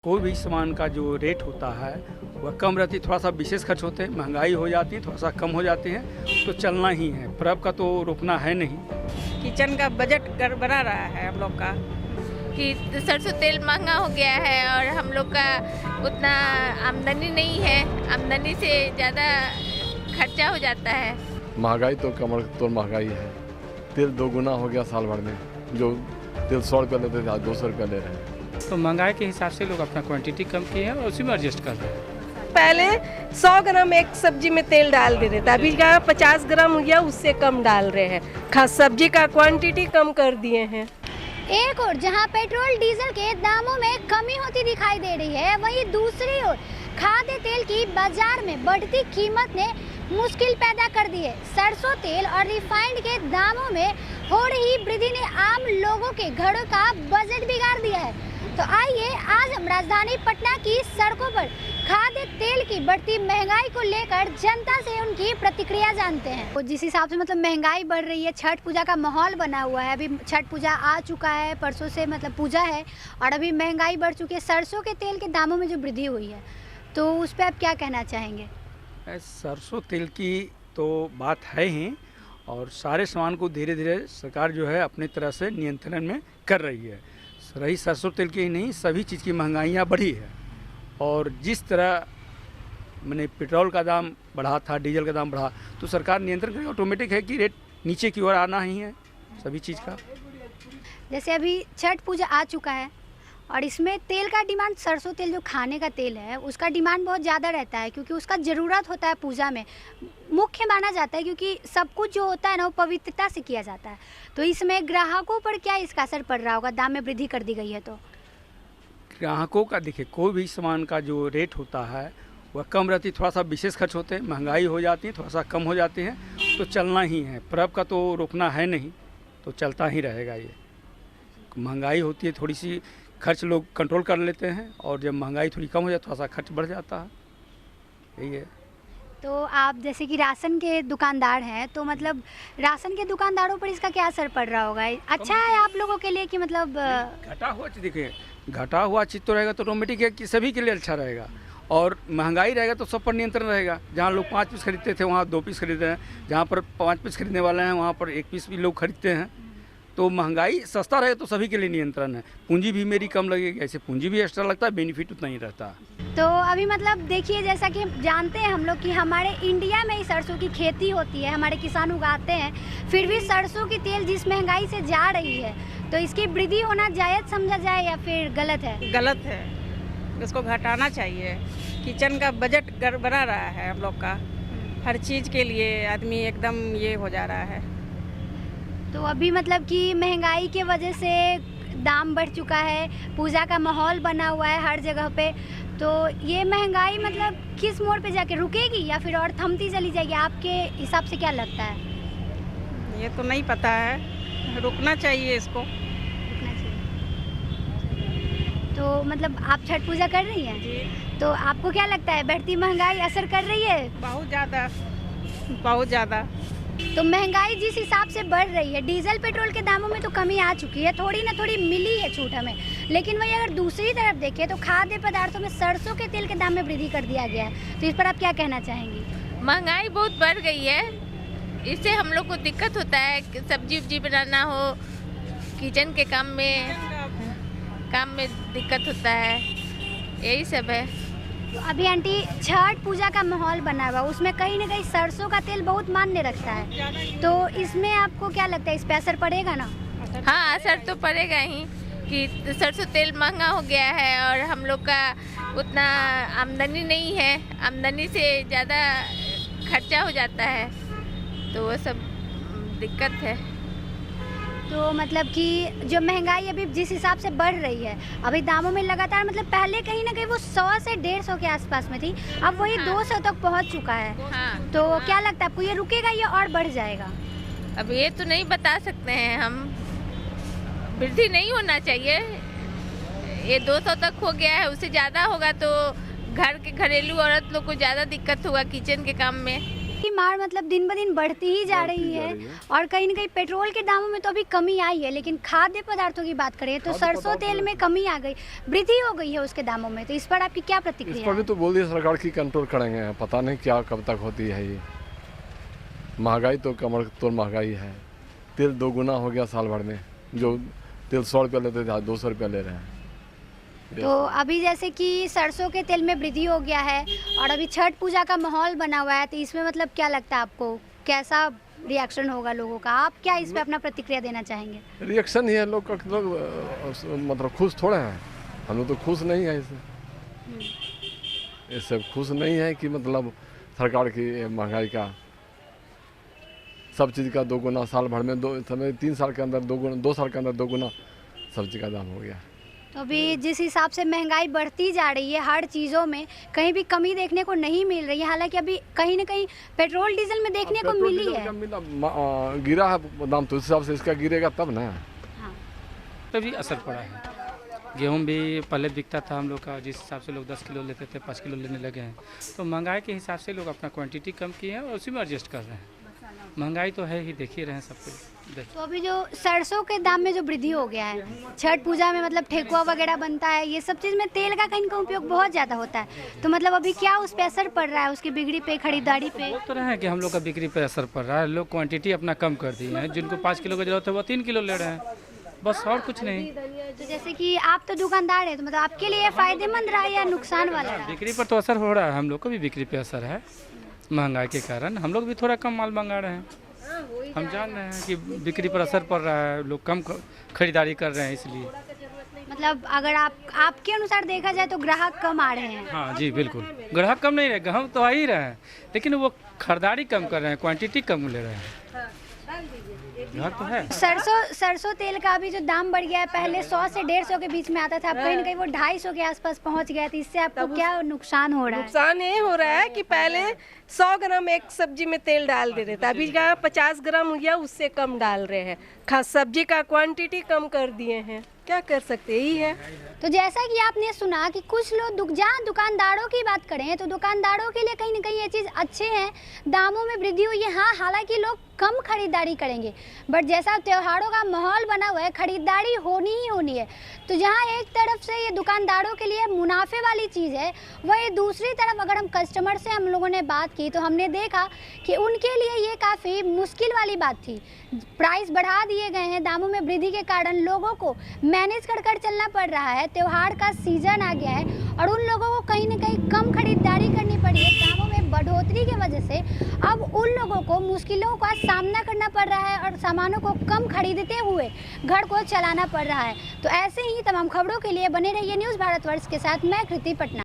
कोई भी सामान का जो रेट होता है वह कम रहती, थोड़ा सा विशेष खर्च होते हैं, महंगाई हो जाती है, थोड़ा सा कम हो जाते हैं, तो चलना ही है। पर्व का तो रोकना है नहीं। किचन का बजट गड़बड़ा रहा है हम लोग का कि सरसों तेल महंगा हो गया है और हम लोग का उतना आमदनी नहीं है, आमदनी से ज़्यादा खर्चा हो जाता है। महंगाई तो कमर तोड़ महंगाई है। तेल 2 गुना हो गया साल भर में। जो तेल 100 रुपये लेते थे आज 200 रुपये ले रहे हैं। तो महंगाई के हिसाब से लोग अपना क्वांटिटी कम किए हैं और उसी में एडजस्ट कर रहे हैं। पहले 100 ग्राम एक सब्जी में तेल डाल देते थे, अभी कहाँ 50 ग्राम हो गया, उससे कम डाल रहे हैं। खास सब्जी का क्वांटिटी कम कर दिए हैं। एक और जहां पेट्रोल डीजल के दामों में कमी होती दिखाई दे रही है, वहीं दूसरी ओर खाद्य तेल की बाजार में बढ़ती कीमत ने मुश्किल पैदा कर दी है। सरसों तेल और रिफाइंड के दामों में हो रही वृद्धि ने आम लोगों के घरों का बजट बिगाड़ दिया है। तो आइए आज हम राजधानी पटना की सड़कों पर खाद्य तेल की बढ़ती महंगाई को लेकर जनता से उनकी प्रतिक्रिया जानते हैं। तो जिस हिसाब से मतलब महंगाई बढ़ रही है, छठ पूजा का माहौल बना हुआ है, अभी छठ पूजा आ चुका है, परसों से मतलब पूजा है और अभी महंगाई बढ़ चुकी है। सरसों के तेल के दामों में जो वृद्धि हुई है, तो उस पर आप क्या कहना चाहेंगे? सरसों तेल की तो बात है ही, और सारे सामान को धीरे धीरे सरकार जो है अपनी तरह से नियंत्रण में कर रही है। रही सरसों तेल की ही नहीं, सभी चीज़ की महंगाइयाँ बढ़ी है। और जिस तरह मैंने पेट्रोल का दाम बढ़ा था, डीजल का दाम बढ़ा, तो सरकार नियंत्रण करेगी। ऑटोमेटिक है कि रेट नीचे की ओर आना ही है सभी चीज़ का। जैसे अभी छठ पूजा आ चुका है और इसमें तेल का डिमांड, सरसों तेल जो खाने का तेल है उसका डिमांड बहुत ज़्यादा रहता है, क्योंकि उसका ज़रूरत होता है पूजा में, मुख्य माना जाता है, क्योंकि सब कुछ जो होता है ना वो पवित्रता से किया जाता है। तो इसमें ग्राहकों पर क्या इसका असर पड़ रहा होगा? दाम में वृद्धि कर दी गई है तो ग्राहकों का देखिए, कोई भी सामान का जो रेट होता है वह कम रहती, थोड़ा सा विशेष खर्च होते हैं, महंगाई हो जाती है, थोड़ा सा कम हो जाते हैं, तो चलना ही है। पर्व का तो रोकना है नहीं, तो चलता ही रहेगा। ये महंगाई होती है, थोड़ी सी खर्च लोग कंट्रोल कर लेते हैं, और जब महंगाई थोड़ी कम हो जाए थोड़ा सा खर्च बढ़ जाता है। यही है। तो आप जैसे कि राशन के दुकानदार हैं, तो मतलब राशन के दुकानदारों पर इसका क्या असर पड़ रहा होगा? अच्छा है आप लोगों के लिए कि मतलब घटा हुआ चीज़, देखिए घटा हुआ चीज़ तो रहेगा तो ऑटोमेटिक है कि सभी के लिए अच्छा रहेगा। और महंगाई रहेगा तो सब पर नियंत्रण रहेगा। जहाँ लोग 5 पीस खरीदते थे वहाँ 2 पीस खरीद रहे हैं, जहाँ पर 5 पीस खरीदने वाले हैं वहाँ पर 1 पीस भी लोग खरीदते हैं। तो महंगाई सस्ता रहे तो सभी के लिए नियंत्रण है। पूंजी भी मेरी कम लगेगी, ऐसे पूंजी भी एक्स्ट्रा लगता है, बेनिफिट उतना ही रहता है। तो अभी मतलब देखिए, जैसा कि जानते हैं हम लोग कि हमारे इंडिया में ही सरसों की खेती होती है, हमारे किसान उगाते हैं, फिर भी सरसों की तेल जिस महंगाई से जा रही है, तो इसकी वृद्धि होना जायज़ समझा जाए या फिर गलत है? गलत है, इसको घटाना चाहिए। किचन का बजट गड़बड़ा रहा है हम लोग का, हर चीज़ के लिए आदमी एकदम ये हो जा रहा है। तो अभी मतलब कि महंगाई के वजह से दाम बढ़ चुका है, पूजा का माहौल बना हुआ है हर जगह पे, तो ये महंगाई मतलब किस मोड़ पे जाके रुकेगी या फिर और थमती चली जाएगी? आपके हिसाब से क्या लगता है? ये तो नहीं पता है, रुकना चाहिए इसको। रुकना चाहिए। तो मतलब आप छठ पूजा कर रही हैं जी। तो आपको क्या लगता है, बढ़ती महंगाई असर कर रही है? बहुत ज़्यादा, बहुत ज़्यादा। तो महंगाई जिस हिसाब से बढ़ रही है, डीजल पेट्रोल के दामों में तो कमी आ चुकी है, थोड़ी ना थोड़ी मिली है छूट हमें, लेकिन वही अगर दूसरी तरफ देखें तो खाद्य पदार्थों में सरसों के तेल के दाम में वृद्धि कर दिया गया है। तो इस पर आप क्या कहना चाहेंगी? महंगाई बहुत बढ़ गई है, इससे हम लोग को दिक्कत होता है कि सब्जी उब्जी बनाना हो, किचन के काम में दिक्कत होता है, यही सब है। तो अभी आंटी छठ पूजा का माहौल बना हुआ, उसमें कहीं ना कहीं सरसों का तेल बहुत मान्य रखता है, तो इसमें आपको क्या लगता है, इस पे असर पड़ेगा ना? हाँ, असर तो पड़ेगा ही कि सरसों तेल महंगा हो गया है और हम लोग का उतना आमदनी नहीं है, आमदनी से ज़्यादा खर्चा हो जाता है, तो वो सब दिक्कत है। तो मतलब कि जो महंगाई अभी जिस हिसाब से बढ़ रही है, अभी दामों में लगातार मतलब पहले कहीं ना कहीं वो 100 से 150 के आसपास में थी, अब वही 200 तक पहुंच चुका है। हाँ, तो क्या लगता है आपको, ये रुकेगा या और बढ़ जाएगा? अब ये तो नहीं बता सकते हैं हम, वृद्धि नहीं होना चाहिए। ये 200 तक हो गया है, उससे ज़्यादा होगा तो घर के घरेलू औरत लोग को ज़्यादा दिक्कत होगा किचन के काम में। मार मतलब दिन ब दिन बढ़ती ही जा रही है और कहीं ना कहीं पेट्रोल के दामों में तो अभी कमी आई है, लेकिन खाद्य पदार्थों की बात करें तो सरसों तेल में कमी आ गई, वृद्धि हो गई है उसके दामों में। तो इस पर आपकी क्या इस प्रतिक्रिया पर भी है? तो बोल दिया सरकार की कंट्रोल करेंगे, पता नहीं क्या कब तक होती है ये महंगाई। तो कमर तोड़ महंगाई है। तेल 2 गुना हो गया साल भर में। जो तेल 100 रुपये लेते थे आज 200 रुपये ले रहे हैं। तो अभी जैसे कि सरसों के तेल में वृद्धि हो गया है और अभी छठ पूजा का माहौल बना हुआ है, तो इसमें मतलब क्या लगता है आपको, कैसा रिएक्शन होगा लोगों का? आप क्या इस पे अपना प्रतिक्रिया देना चाहेंगे? रिएक्शन ही है लोग का, लोग मतलब खुश थोड़े हैं। हम लोग तो खुश नहीं है इससे खुश नहीं है कि मतलब सरकार की महंगाई का सब चीज़ का 2 गुना साल भर में 3 साल के अंदर 2 गुना, 2 साल के अंदर 2 गुना सब्जी का दाम हो गया। तो अभी जिस हिसाब से महंगाई बढ़ती जा रही है हर चीज़ों में, कहीं भी कमी देखने को नहीं मिल रही है। हालांकि अभी कहीं ना कहीं पेट्रोल डीजल में देखने को मिली है, गिरा है दाम, तो उस हिसाब से इसका गिरेगा तब ना। हाँ। तभी असर पड़ा है। गेहूं भी पहले बिकता था हम लोग का, जिस हिसाब से लोग 10 किलो लेते थे 5 किलो लेने लगे हैं। तो महंगाई के हिसाब से लोग अपना क्वांटिटी कम किए हैं और उसी में एडजस्ट कर रहे हैं। महंगाई तो है ही, देख ही रहे हैं सब कुछ। तो अभी जो सरसों के दाम में जो वृद्धि हो गया है, छठ पूजा में मतलब ठेकुआ वगैरह बनता है, ये सब चीज़ में तेल का कहीं का उपयोग बहुत ज़्यादा होता है। तो मतलब अभी क्या उस पर असर पड़ रहा है, उसकी बिक्री पे, खरीदारी पे? बोल तो रहे हैं कि हम लोग का बिक्री पे असर पड़ रहा है। लोग क्वांटिटी अपना कम कर दिए हैं। जिनको 5 किलो की जरूरत है वो 3 किलो ले रहे हैं, बस और कुछ नहीं। तो जैसे कि आप तो दुकानदार है, तो मतलब आपके लिए फायदेमंद रहा या नुकसान वाला रहा? बिक्री पर तो असर हो रहा है, हम लोग को भी बिक्री पे असर है। महंगाई के कारण हम लोग भी थोड़ा कम माल मंगा रहे हैं। हम जान रहे हैं कि बिक्री पर असर पड़ रहा है, लोग कम खरीदारी कर रहे हैं, इसलिए। मतलब अगर आपके अनुसार देखा जाए तो ग्राहक कम आ रहे हैं? हाँ जी बिल्कुल, ग्राहक कम नहीं रहे, ग्राहक तो आ ही रहे हैं, लेकिन वो खरीदारी कम कर रहे हैं, क्वांटिटी कम ले रहे हैं। ग्राहक तो है। सरसों तेल का अभी जो दाम बढ़ गया है, पहले 100 से 150 के बीच में आता था, अब कहीं ना कहीं वो 250 के आसपास पहुंच गया। तो इससे आपको क्या नुकसान हो रहा है? नुकसान ये हो रहा है कि पहले 100 ग्राम एक सब्जी में तेल डाल दे रहे थे, अभी जहाँ 50 ग्राम हो गया उससे कम डाल रहे हैं। सब्जी का क्वांटिटी कम कर दिए हैं, क्या कर सकते, यही है। तो जैसा कि आपने सुना कि कुछ लोग जहाँ दुकानदारों की बात करें तो दुकानदारों के लिए कहीं ना कहीं ये चीज़ अच्छे हैं, दामों में वृद्धि हुई है। हाँ, हालांकि लोग कम खरीदारी करेंगे, बट जैसा त्योहारों का माहौल बना हुआ है, खरीदारी होनी ही होनी है। तो जहाँ एक तरफ से ये दुकानदारों के लिए मुनाफे वाली चीज़ है, वही दूसरी तरफ अगर हम कस्टमर से हम लोगों ने बात की तो हमने देखा कि उनके लिए ये काफ़ी मुश्किल वाली बात थी। प्राइस बढ़ा दिए गए हैं, दामों में वृद्धि के कारण लोगों को मैनेज कर चलना पड़ रहा है। त्योहार का सीजन आ गया है और उन लोगों को कहीं ना कहीं कम खरीदारी करनी पड़ी है दामों में बढ़ोतरी की वजह से। अब उन लोगों को मुश्किलों का सामना करना पड़ रहा है और सामानों को कम खरीदते हुए घर को चलाना पड़ रहा है। तो ऐसे ही तमाम खबरों के लिए बने रहिए न्यूज़ भारतवर्ष के साथ। मैं कृति पटना।